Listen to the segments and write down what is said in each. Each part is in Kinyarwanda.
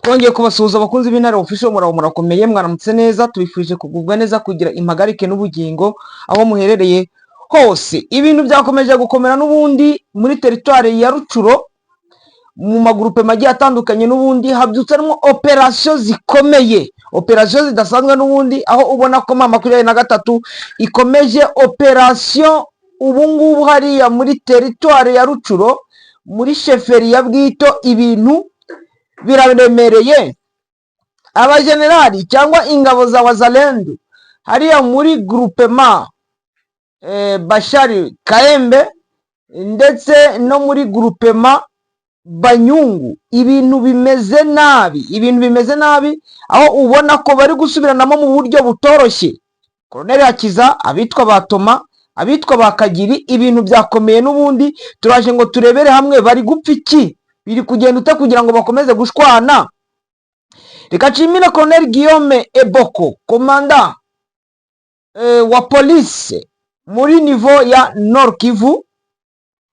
Twongeye kubasuhuza abakunzi b'Intare Official, murakomeye, mwaramutse neza, tubifurije kugubwa neza, kugira impagarike n'ubugingo aho muherereye hose. Ibintu byakomeje gukomera n'ubundi muri teritwari ya Rucuro, mu magurupe magiye atandukanye, n'ubundi habyutsemwo operation zikomeye, operation zidasanzwe n'ubundi, aho ubona ko mama 23 ikomeje operation ubungubu hariya muri teritwari ya Rucuro, muri sheferi ya Bwito. Ibintu biraremereye. Abajenerali cyangwa ingabo za Wazalendo hariya muri groupement Bashari Kaembe ndetse no muri groupement Banyungu, ibintu bimeze nabi, aho ubona ko bari gusubiranamo mu buryo butoroshye. Colonel Hakiza, abitwa Batoma, abitwa Bakagiri, ibintu byakomeye n'ubundi. Turaje ngo turebere hamwe bari gupfa iki, biri kugenda ute kugira ngo bakomeze gushwana. Reka nshimire Colonel Guillaume Eboko, komanda wa police muri niveau ya Nord Kivu,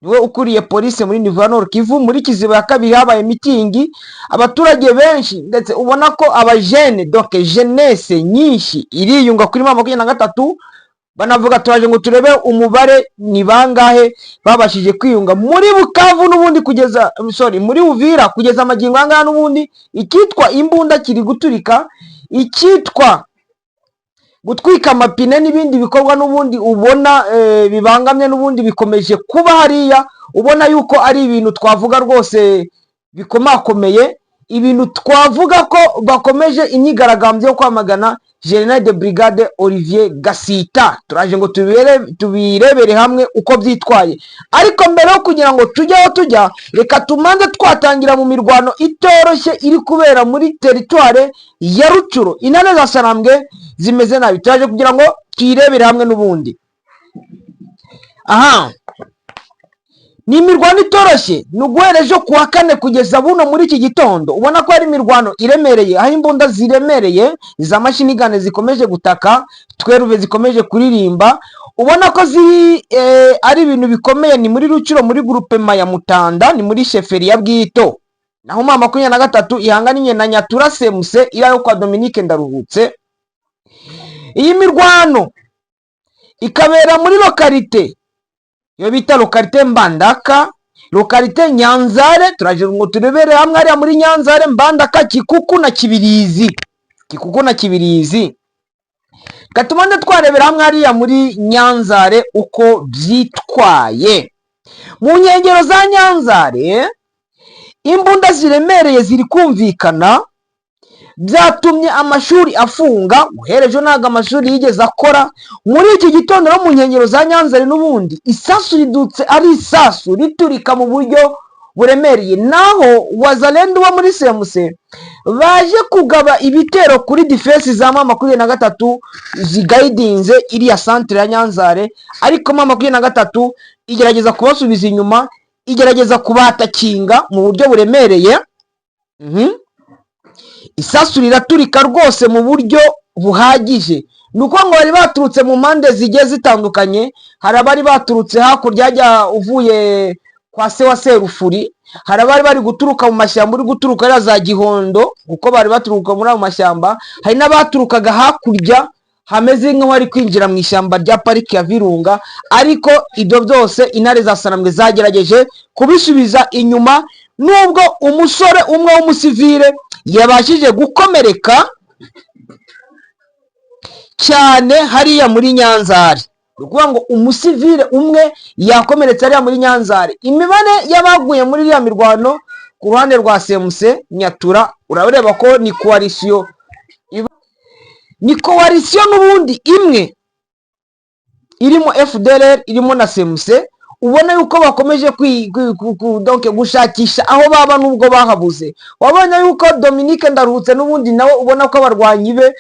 niwe ukuriye police muri niveau ya Nord Kivu. Muri Kiziba ya kabiri habaye mitingi, abaturage benshi ndetse ubona ko abajene, donc jeunesse nyinshi iriyunga kuri mama 23. Banavuga turaje ngo turebe umubare ni bangahe babashije kwiyunga muri Bukavu n'ubundi kugeza muri Uvira kugeza amagingo angana n'ubundi. Ikitwa imbunda kiri guturika, ikitwa gutwika amapine n'ibindi bikorwa n'ubundi ubona bibangamye n'ubundi bikomeje kuba hariya. Ubona yuko ari ibintu twavuga rwose bikomakomeye, ibintu twavuga ko bakomeje imyigaragambyo yo kwamagana General de Brigade Olivier Gasita. Turaje ngo tubirebere hamwe uko byitwaye, ariko mbere yo kugira ngo tujye aho tujya, reka tumanze twatangira mu mirwano itoroshye iri kubera muri teritware ya Rucuro. Intare za Sarambwe zimeze nabi, turaje kugira ngo twirebere hamwe n'ubundi. Aha, ni imirwano itoroshye, nuguhereje kuwa kane kugeza buno muri iki gitondo. Ubona ko ari imirwano iremereye, aho imbunda ziremereye za mashini gane zikomeje gutaka, tweruve zikomeje kuririmba. Ubona ko ari ibintu bikomeye. Ni muri Rucuro muri groupement ya Mutanda, ni muri sheferi ya Bwito, naho mama 23 ihanganiye na Nyatura Semuse irayo kwa Dominique Ndaruhutse. Iyi mirwano ikabera muri lokalite yo bita lokalite Mbandaka, lokalite Nyanzare. Turaje ngo turebere hamwe hariya muri Nyanzare, Mbandaka, Kikuku na Kibirizi. Katumande twarebera hamwe hariya muri Nyanzare uko byitwaye. Mu nkengero za Nyanzare imbunda ziremereye ziri kumvikana, byatumye amashuri afunga. Uhereje ntago amashuri yigeze akora muri iki gitondo. No mu nkengero za Nyanzare n'ubundi isasu ridutse, ari isasu riturika mu buryo buremereye. Naho Wazalendo wa muri Semuse baje kugaba ibitero kuri defense za mama 23 zigaidinze iriya centre ya Nyanzare, ariko mama 23 igerageza kubasubiza inyuma, igerageza kubatakinga mu buryo buremereye. Isasu riraturika rwose mu buryo buhagije. Nuko ngo bari baturutse mu mpande zigiye zitandukanye. Hari abari baturutse hakurya ajya uvuye kwa se wa Serufuri, hari abari bari guturuka mu mashyamba, uri guturuka ya za Gihondo kuko bari baturuka muri ayo mashyamba. Hari n'abaturukaga hakurya hameze nk'aho ari kwinjira mu ishyamba rya pariki ya Virunga, ariko ibyo byose Intare za Sarambwe zagerageje kubisubiza inyuma, nubwo umusore umwe w'umusivile yabashije gukomereka cyane hariya muri Nyanzare. Ukuvuga ngo umusivile umwe yakomeretse hariya muri Nyanzare. Imibare y'abaguye muri iriya mirwano ku ruhande rwa Semuse Nyatura, urareba ko ni coalition n'ubundi imwe irimo FDLR, irimo na Semuse. Ubona yuko bakomeje donc gushakisha aho baba nubwo bahabuze. Wabonye yuko Dominique Ndaruhutse n'ubundi nawe ubona ko abarwanyi be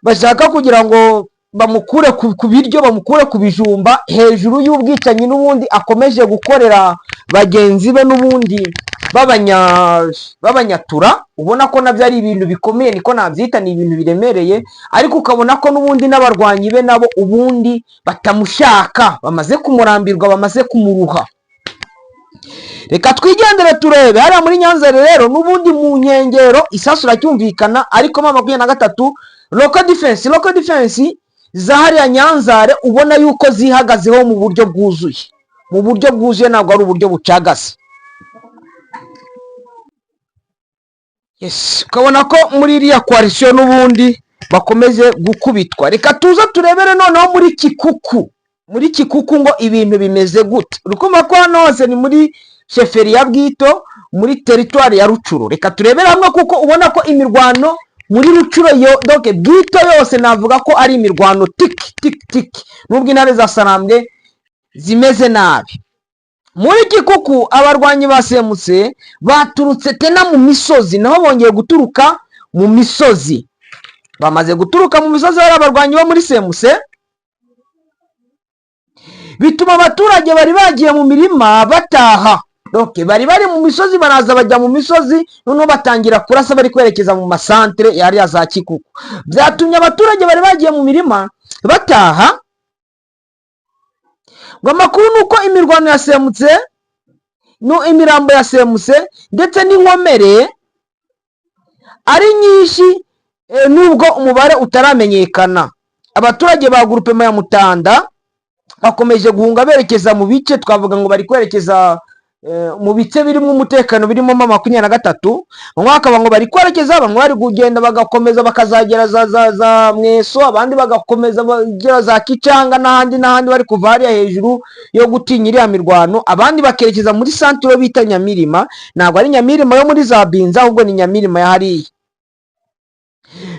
bashaka kugira ngo bamukure ku biryo, bamukure ku bijumba, hejuru y'ubwicanyi n'ubundi akomeje gukorera bagenzi be n'ubundi b'abanyatura. Ubona ko nabyo ari ibintu bikomeye, niko nabyita, ni ibintu biremereye. Ariko ukabona ko n'ubundi n'abarwanyi be nabo ubundi batamushaka, bamaze kumurambirwa, bamaze kumuruha. reka twigendere turebe hariya muri Nyanzare rero n'ubundi mu nkengero isasu racyumvikana, ariko ma 23 local defense za hariya Nyanzare ubona yuko zihagazeho mu buryo bwuzuye, ntabwo ari uburyo bucagase. Yes, ukabona ko muri iriya coalition n'ubundi bakomeje gukubitwa. Reka tuza turebere noneho muri Kikuku ngo ibintu bimeze gute. Urukumva ko hano hose ni muri sheferi ya Bwito, muri teritwari ya Rucuro. Reka turebere hamwe kuko ubona ko imirwano muri Rucuro donc Bwito yose navuga ko ari imirwano tik nubwo intare za Sarambwe zimeze nabi. Muri Kikuku abarwanyi basemutse baturutse tena mu misozi, naho bongeye guturuka mu misozi. Bamaze guturuka mu misozi bari abarwanyi bo muri Semuse, bituma abaturage bari bagiye mu mirima bataha. Donc bari mu misozi baraza bajya mu misozi, noneho batangira kurasa bari kwerekeza mu masantre yari ya za Kikuku. Byatumye abaturage bari bagiye mu mirima bataha. Ngo amakuru nuko imirwano yasemutse, imirambo yasemutse ndetse n'inkomere ari nyinshi, nubwo umubare utaramenyekana. Abaturage ba groupement ya Mutanda bakomeje guhunga berekeza mu bice twavuga ngo bari kwerekeza mu bice birimo umutekano birimo 23. Bamwe bakaba ngo bari kwerekeza, bamwe bari kugenda bagakomeza bakazagera za Mweso, abandi bagakomeza bagera za Kicanga n'ahandi bari kuva hariya hejuru yo gutinya iriya mirwano, abandi bakerekeza muri centre bita Nyamirima. Ntabwo ari Nyamirima yo muri za Binza, ahubwo ni Nyamirima ya hariya.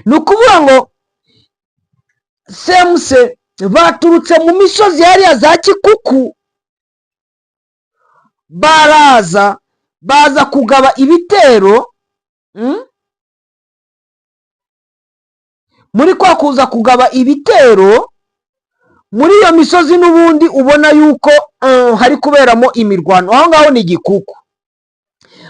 Nukuvuga ngo Semuse baturutse mu misozi hariya za Kikuku, baza kugaba ibitero muri kwa kuza kugaba ibitero muri iyo misozi n'ubundi ubona yuko hari kuberamo imirwano. Aho ngaho ni Gikuku.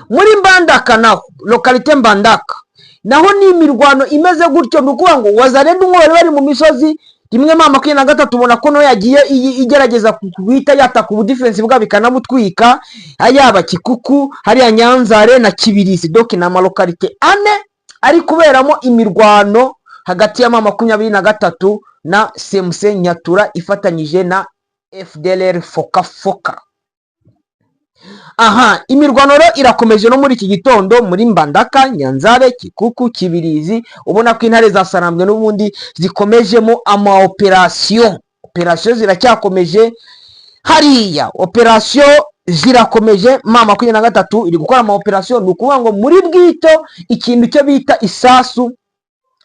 Muri Mbandaka naho localité Mbandaka naho ni imirwano imeze gutyo. Nukuvuga ngo Wazalendo bari mu misozi rimwe ma 23 ubona ko no yagiye igerageza kuhita yataka ubu defense bwa bikanamutwika, ayaba Kikuku hariya Nyanzare na Kibirizi. Donc na localité ane ari kuberamo imirwano hagati ya ma 23 na Semuse Nyatura ifatanyije na FDLR foka. Aha, imirwano rero irakomeje no muri iki gitondo muri Mbandaka, Nyanzare, Kikuku, Kibirizi. Ubona ko intare za Sarambwe n'ubundi zikomejemo ama operation ziracyakomeje hariya. Operation zirakomeje, ma 23 iri gukora ama operation. Nukuvuga ngo muri Bwito ikintu cyo bita isasu,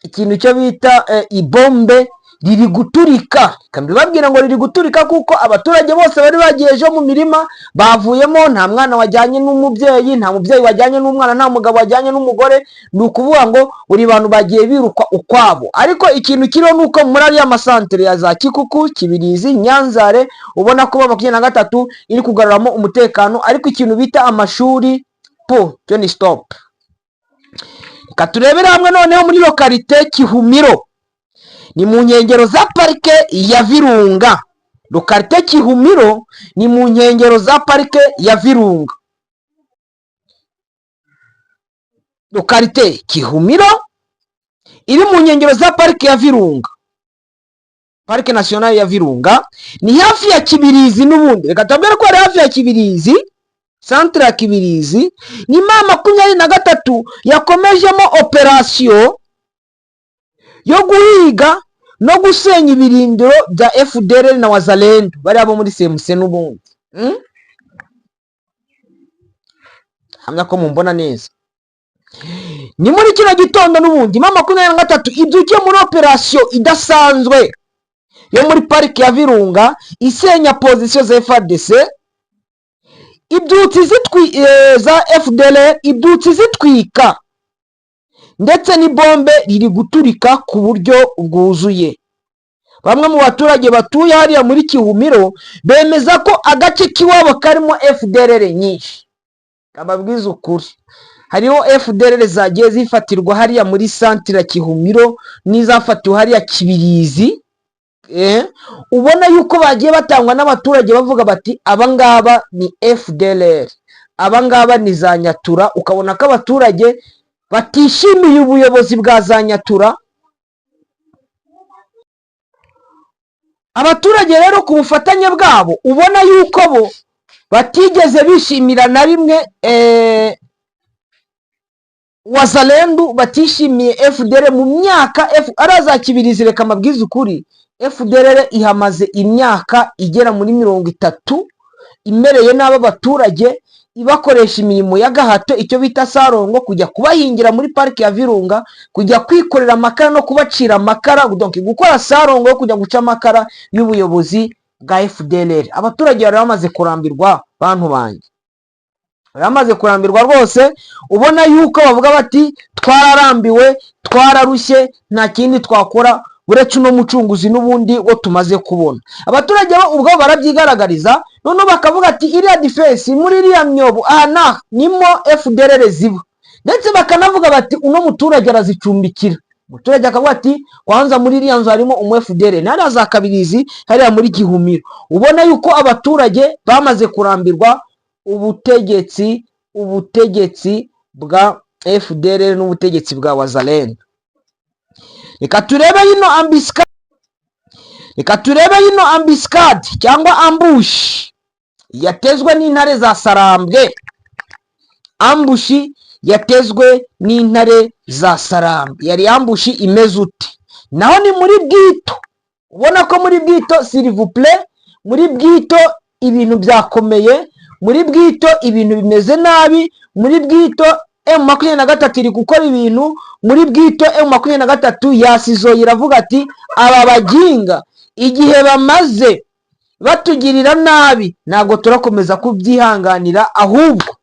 ikintu cyo bita ibombe riri guturika. Kambi babwira ngo riri guturika kuko abaturage bose bari bagiye ejo mu mirima bavuyemo, nta mwana wajyanye n'umubyeyi, nta mubyeyi wajyanye n'umwana, nta mugabo wajyanye n'umugore. Nukuvuga ngo buri bantu bagiye biruka ukwabo. Ariko ikintu kiriho nuko muri ariya masantere ya za Kikuku, Kibirizi, Nyanzare ubona ko 23 iri kugaruramo umutekano. Ariko ikintu bita amashuri cyo ni stop. Katurebera hamwe noneho muri localité Kihumiro, ni mu nkengero za parike ya Virunga. Localité Kihumiro ni mu nkengero za parike ya Virunga. Localité Kihumiro iri mu nkengero za parike ya Virunga, Parike Nationale ya Virunga. Ni hafi ya Kibirizi n'ubundi. Reka tubwire ko ari hafi ya Kibirizi, centre ya Kibirizi. Ni ma 23 yakomejemo operation yo guhiga no gusenya ibirindiro bya FDLR na Wazalendo bari abo muri Semuse n'ubundi. Hamya ko mumbona neza. Ni muri kino gitondo n'ubundi ma 23 ibyukiye muri operation idasanzwe yo muri parike ya Virunga isenya position za FARDC, ibyutsi za FDLR ibyutsi zitwika, ndetse ni bombe riri guturika ku buryo bwuzuye. Bamwe mu baturage batuye hariya muri Kihumiro bemeza ko agace kiwabo karimo FDLR nyinshi. Kababwiza ukuri, hariho FDLR zagiye zifatirwa hariya muri centre ya Kihumiro n'izafatiwe hariya Kibirizi. Ubona yuko bagiye batangwa n'abaturage bavuga bati abangaba ni FDLR. abangaba ni za Nyatura, ukabona ko abaturage batishimiye ubuyobozi bwa za Nyatura. Abaturage rero ku bufatanye bwabo ubona yuko bo batigeze bishimira na rimwe Wazalendo, batishimiye FDL mu myaka arazakibirizi. Reka mabwiza ukuri, FDL ihamaze imyaka igera muri 30 imereye n'aba baturage, ibakoresha imirimo y'agahato, icyo bita sarongo, kujya kubahingira muri parike ya Virunga, kujya kwikorera amakara no kubacira amakara, donc gukora sarongo yo kujya guca amakara y'ubuyobozi bwa FDL. Abaturage bari bamaze kurambirwa, bantu banjye, bamaze kurambirwa rwose. Ubona yuko bavuga bati twararambiwe, twararushye, nta kindi twakora uretse uno mucunguzi n'ubundi wo tumaze kubona. Abaturage ubwo barabyigaragariza, none bakavuga ati iriya defense muri iriya myobo aha nimo FDL ziba, ndetse bakanavuga bati uno muturage arazicumbikira. Umuturage akavuga ati kwanza muri iriya nzu harimo umu FDL, nari za Kabirizi hariya muri Gihumiro. Ubona yuko abaturage bamaze kurambirwa ubutegetsi bwa FDL n'ubutegetsi bwa Wazalendo. Reka turebe yino ambuscade cyangwa ambush yatezwe n'intare za Sarambwe. Ambushi yatezwe n'intare za Sarambwe, yari ambushi imeze ute? Naho ni muri Bwito. Ubona ko muri Bwito, s'il vous plaît, muri Bwito ibintu byakomeye, muri Bwito ibintu bimeze nabi, muri Bwito M23 iri gukora ibintu, muri Bwito M23 yasizoye iravuga ati aba baginga igihe bamaze batugirira nabi ntago turakomeza kubyihanganira, ahubwo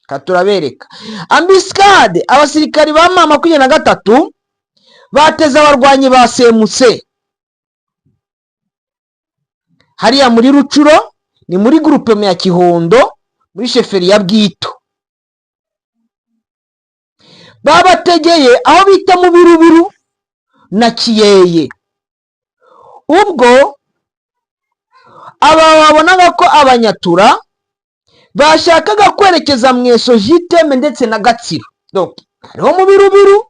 katurabereka. Ambuscade, abasirikari ba M23 bateze abarwanyi ba Semuse hariya muri Rucuro, ni muri groupement ya Kihondo, muri sheferi ya Bwito. Babategeye aho bita mu Birubiru na Kiyeye. Ubwo aba babonaga ko Abanyatura bashakaga kwerekeza Mweso, Jiteme ndetse na Gatsiro. Donc hariho mu Birubiru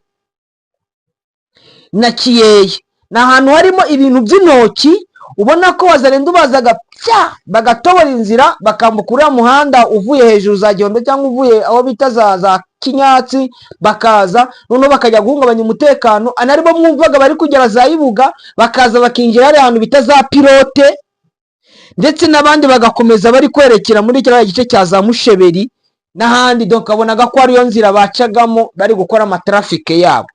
na Kiyeye, na ahantu harimo ibintu by'intoki. Ubona ko Wazalendo bazaga bagatobora inzira bakambuka uriya muhanda uvuye hejuru za Gihombe cyangwa uvuye aho bita za Kinyatsi, bakaza none bakajya guhungabanya umutekano. Anaribo mwumvaga bari kugera za Ibuga, bakaza bakinjira hari ahantu bita za Pilote, ndetse n'abandi bagakomeza bari kwerekera muri kiriya gice cya za Musheberi n'ahandi. Donc abonaga ko ariyo nzira bacagamo bari gukora amatrafike yabo.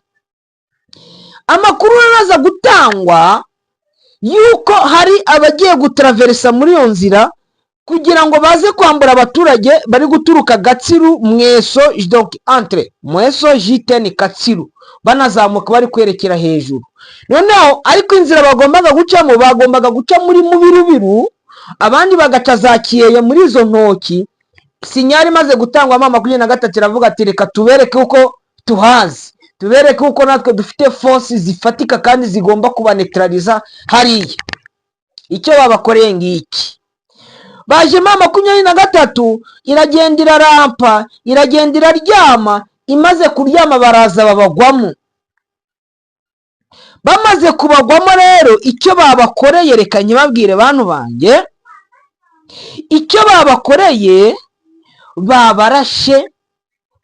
Amakuru araza gutangwa yuko hari abagiye gutraversa muri iyo nzira kugira ngo baze kwambura abaturage bari guturuka Gatsiru, Mweso, donc entre Mweso, Jitene, Gatsiru, banazamuka bari kwerekera hejuru. Noneho ariko inzira bagombaga guca muri mu Birubiru, abandi bagaca za Kiyeye muri izo ntoki. Sinyari maze gutangwa M23 iravuga ati reka tubereke uko tuhazi, tubereke uko natwe dufite force zifatika kandi zigomba kubaneutraliza hariya. Icyo babakoreye ngiki, baje M23 iragenda irarampa, iragenda iraryama, imaze kuryama baraza babagwamo. Bamaze kubagwamo rero icyo babakoreye, reka nyibabwire bantu banjye, icyo babakoreye babarashe.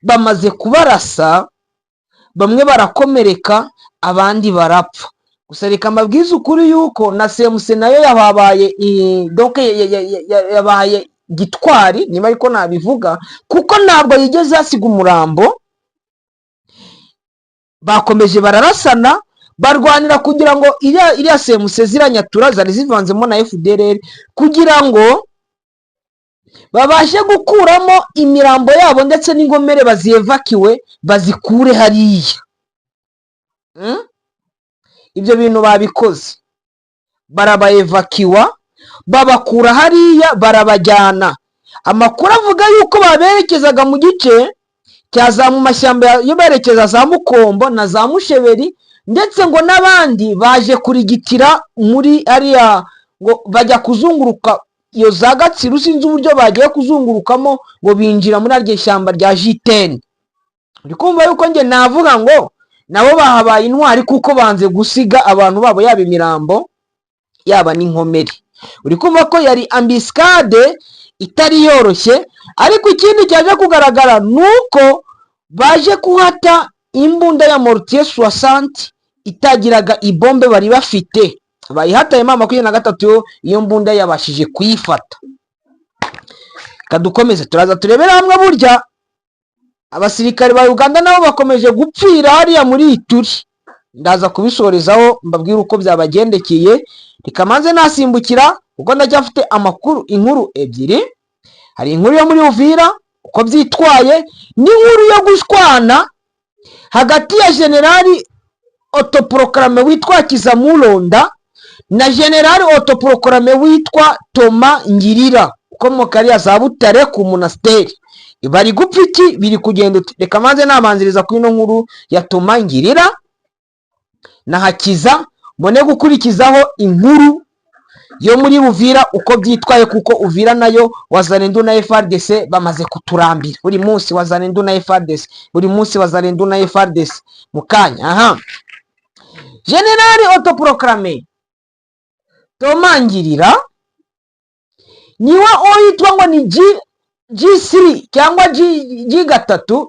Bamaze kubarasa, bamwe barakomereka abandi barapfa. Gusa reka mabwiza ukuri yuko na Semuse nayo yababaye donc yabaye gitwari, niba ariko nabivuga, kuko ntabwo yigeze asiga umurambo. Bakomeje bararasana, barwanira kugira ngo iriya Semuse Nyatura zari zivanzemo na FDL kugira ngo babashe gukuramo imirambo yabo ndetse n'ingomere bazievakiwe bazikure hariya. Ibyo bintu babikoze, barabaevakiwa babakura hariya barabajyana. Amakuru avuga yuko baberekezaga mu gice cya za mu mashyamba yo berekeza za Mukombo na za Musheberi, ndetse ngo n'abandi baje kurigitira muri ariya, ngo bajya kuzunguruka iyo za Gatsiru sinzi uburyo bagiye kuzungurukamo ngo binjira muri aryo shyamba rya J10. uri kumva yuko njye navuga ngo nabo bahabaye intwari kuko banze gusiga abantu babo yaba imirambo yaba n'inkomeri. uri kumva ko yari ambiscade itari yoroshye, ariko ikindi cyaje kugaragara nuko baje kuhata imbunda ya mortier 60 itagiraga ibombe bari bafite, bayihataye mama 23 iyo mbunda yabashije kuyifata. Kadukomeze turaza turebera hamwe burya abasirikare ba Uganda nabo bakomeje gupfira hariya muri Ituri. Ndaza kubisorezaho mbabwira uko byabagendekeye, rikamanze nasimbukira kuko ndacyafite amakuru, inkuru ebyiri. Hari inkuru yo muri Uvira uko byitwaye, n'inkuru yo gushwana hagati ya generali autoproclame witwa Kizamulonda na generali autoproclame witwa Toma Ngirira ukomoka ari za Butare ku monasteri. Bari gupfa iki? Biri kugenda reka manze nabanziriza ku ino nkuru ya Toma Ngirira na Hakiza, mbone gukurikizaho inkuru yo muri Uvira uko byitwaye, kuko Uvira nayo Wazalendo na FARDC bamaze kuturambira. Buri munsi Wazalendo na FARDC, buri munsi Wazalendo na FARDC mukanya. Generali autoproclame Toma Ngirira niwe oyitwa ngo ni G3 cyangwa G3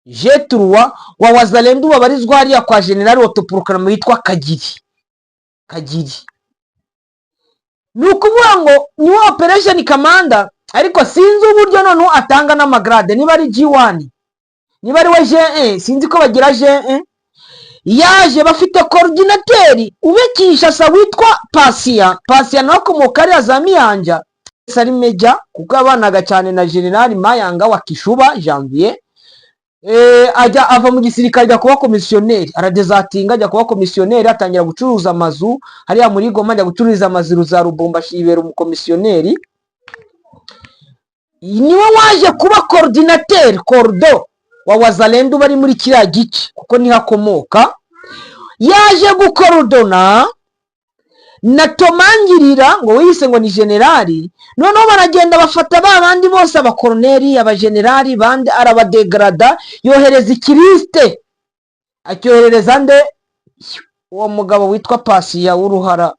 G3 wa Wazalendo babarizwa hariya kwa generali autoproclame witwa Kagiri. Nukuvuga ngo ni operation commander, ariko sinzi uburyo none atanga n'amagrade, niba ari G1 niba ari we G1 sinzi ko bagira G1. Yaje bafite coordinateur ubekisha sa witwa Pasia no kumukari za Miyanja sari meja kuko abanaga cyane na general Mayanga wa Kishuba Janvier. Ajya ava mu gisirikare ajya kuba komisioneri, aradezatinga ajya kuba komisioneri, atangira gucuruza amazu hariya muri Goma, ajya gucururiza amazu za Rubumba shibera umukomisioneri. Niwe waje kuba coordinateur cordo wa Wazalendo bari muri kiriya gice kuko ni hakomoka. Yaje gukorodona na Toma Ngirira ngo wise ngo ni generali, noneho baragenda bafata babandi bose abakoroneri abagenerali bandi arabadegrada, yohereza ikiriste acyohereza nde uwo mugabo witwa Pasia w'uruhara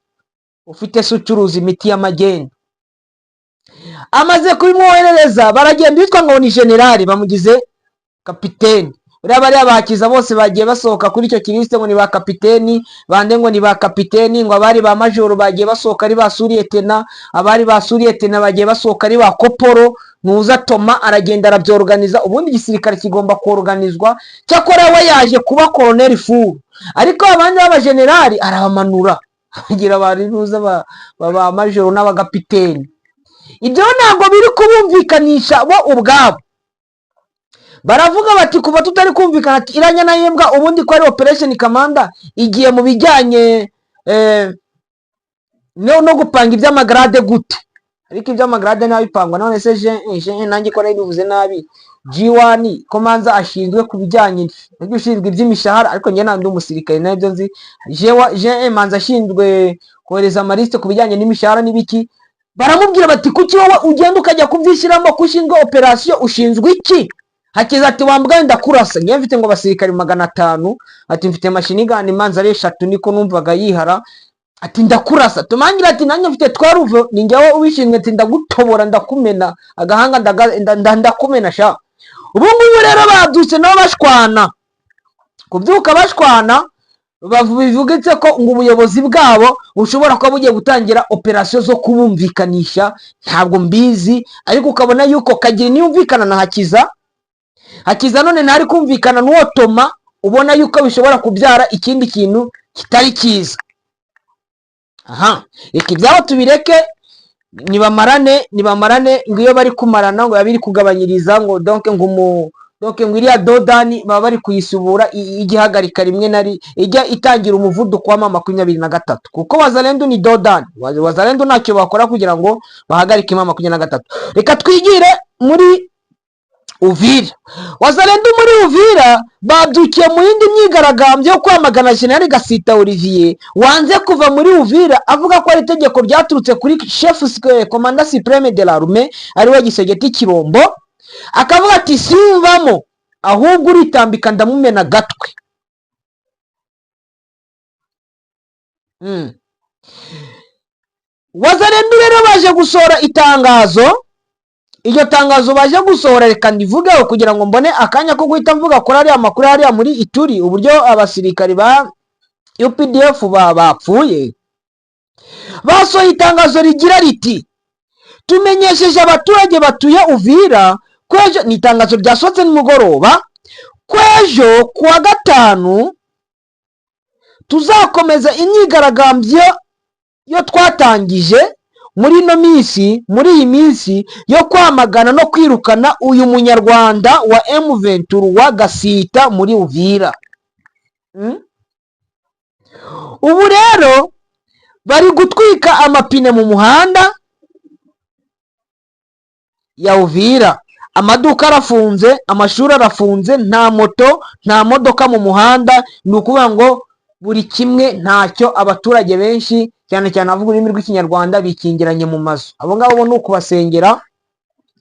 ufite sucuruza imiti y'amageni. Amaze kubimwoherereza baragenda bitwa ngo ni generali, bamugize kapiteni. Bari abakiza bose bagiye basohoka kuri icyo kiriste ngo ni ba kapiteni, bande ngo ni ba kapiteni, ngo abari ba majoro bagiye basohoka ari ba suriyetena, abari ba suriyetena bagiye basohoka ari ba koporo. Nuza Toma aragenda arabyorganiza, ubundi igisirikare kigomba kuorganizwa, cyakora we yaje kuba colonel furu, ariko abandi b'abagenerali arabamanura agira bari nuza ba majoro n'abagapiteni. Ibyo ntabwo biri kubumvikanisha bo ubwabo. Baravuga bati kuva tutari kumvikana ati iranya na yembwa ubundi ko ari operation commander igiye mu bijyanye no gupanga iby'amagrade gute, ariko iby'amagrade nabipangwa none se je nanjye ko bivuze nabi. G1 komanza ashinzwe ku bijyanye n'ibyo ushinzwe iby'imishahara, ariko njye nandi umusirikare nabyo nzi. Je manza ashinzwe kohereza amaliste ku bijyanye n'imishahara n'ibiki. Baramubwira bati kuki wowe ugenda ukajya kuvyishyiramo kushinzwe operation ushinzwe iki? Hakiza ati wambwa ndakurasa, ngiye mfite ngo basirikare 500, ati mfite machine gun manza ari 3 niko numvaga yihara, ati ndakurasa. Tumangira ati nanjye mfite twaruvo ninjyawe ubishinzwe, ati ndagutobora ndakumena agahanga ndakumena sha. Ubu ngubu rero badutse nabo bashwana, kubyuka bashwana bivugitse ko ngo ubuyobozi bwabo bushobora kuba bugiye gutangira operation zo kubumvikanisha. Ntabwo mbizi, ariko ukabona yuko Kagiri niyumvikana na Hakiza none ntari kumvikana n'uwo Toma, ubona yuko bishobora kubyara ikindi kintu kitari kiza. Iki byabo tubireke nibamarane ngiyo bari kumarana ngo yabiri kugabanyiriza ngo donc ngo iriya dodani baba bari kuyisubura igihagarika rimwe nari ijya itangira umuvuduko wa 23, kuko Wazalendo ni dodani. Wazalendo ntacyo bakora kugira ngo bahagarike 23. Reka twigire muri Uvira. Wazalendo muri Uvira babyukiye mu yindi myigaragambyo yo kwamagana General Gasita Olivier wanze kuva muri Uvira avuga ko ari itegeko ryaturutse kuri chef commandant supreme de l'armée ariwe Gisegeti Kirombo, akavuga ati simvamo ahubwo uritambika ndamumena gatwe. Wazalendo rero baje gusohora itangazo. Iryo tangazo baje gusohora reka ndivugeho kugira ngo mbone akanya ko guhita mvuga kuri ariya makuru hariya muri Ituri uburyo abasirikari ba UPDF bapfuye. Basohoye itangazo rigira riti tumenyesheje abaturage batuye Uvira kwejo, ni itangazo ryasohotse nimugoroba, kwejo kuwa gatanu tuzakomeza imyigaragambyo yo twatangije muri iyi minsi yo kwamagana no kwirukana uyu munyarwanda wa M23 wa Gasita muri Uvira. Ubu rero bari gutwika amapine mu muhanda ya Uvira, amaduka arafunze, amashuri arafunze, nta moto nta modoka mu muhanda. Ni ukuvuga ngo buri kimwe ntacyo. Abaturage benshi cyane cyane avuga ururimi rw'ikinyarwanda bikingiranye mu mazu. Abo ngabo ni ukubasengera,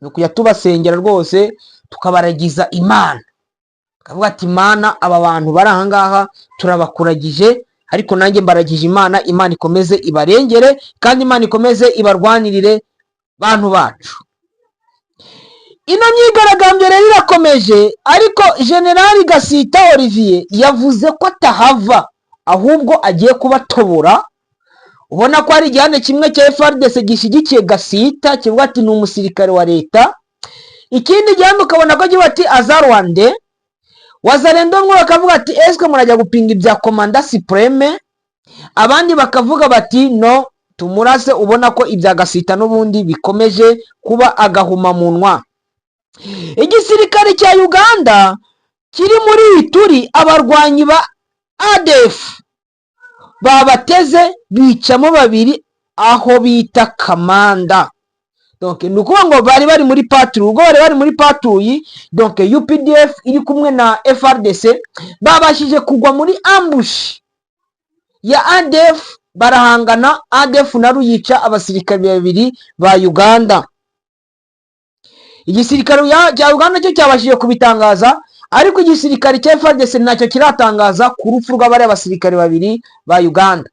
ni ukujya tubasengera rwose, tukabaragiza Imana, tukavuga ati Imana aba bantu bari aha ngaha turabakuragije, ariko nanjye mbaragije Imana, Imana ikomeze ibarengere kandi Imana ikomeze ibarwanirire bantu bacu. Ino myigaragambyo rero irakomeje, ariko General Gasita Olivier yavuze ko atahava ahubwo agiye kubatobora. Ubona ko hari igihande kimwe cya FARDC gishyigikiye Gasita kivuga ati ni umusirikare wa leta, ikindi gihande ukabona ko kivuga ati azarwande. Wazalendo mwe bakavuga ati eske murajya gupinga ibya Commandant Supreme, abandi bakavuga bati no tumurase. Ubona ko ibya Gasita n'ubundi bikomeje kuba agahuma munwa. Igisirikare cya Uganda kiri muri Ituri, abarwanyi ba ADF babateze bicamo babiri aho bita Kamanda. Donc ni ukuvuga ngo bari muri patrouille, ubwo bari muri patrouille, donc UPDF iri kumwe na FARDC babashije kugwa muri ambush ya ADF, barahangana. ADF naru yica abasirikare babiri ba Uganda. Igisirikare cya Uganda cyo cyabashije kubitangaza, ariko igisirikare cya FARDC nacyo kiratangaza ku rupfu rw'abari abasirikare babiri ba Uganda.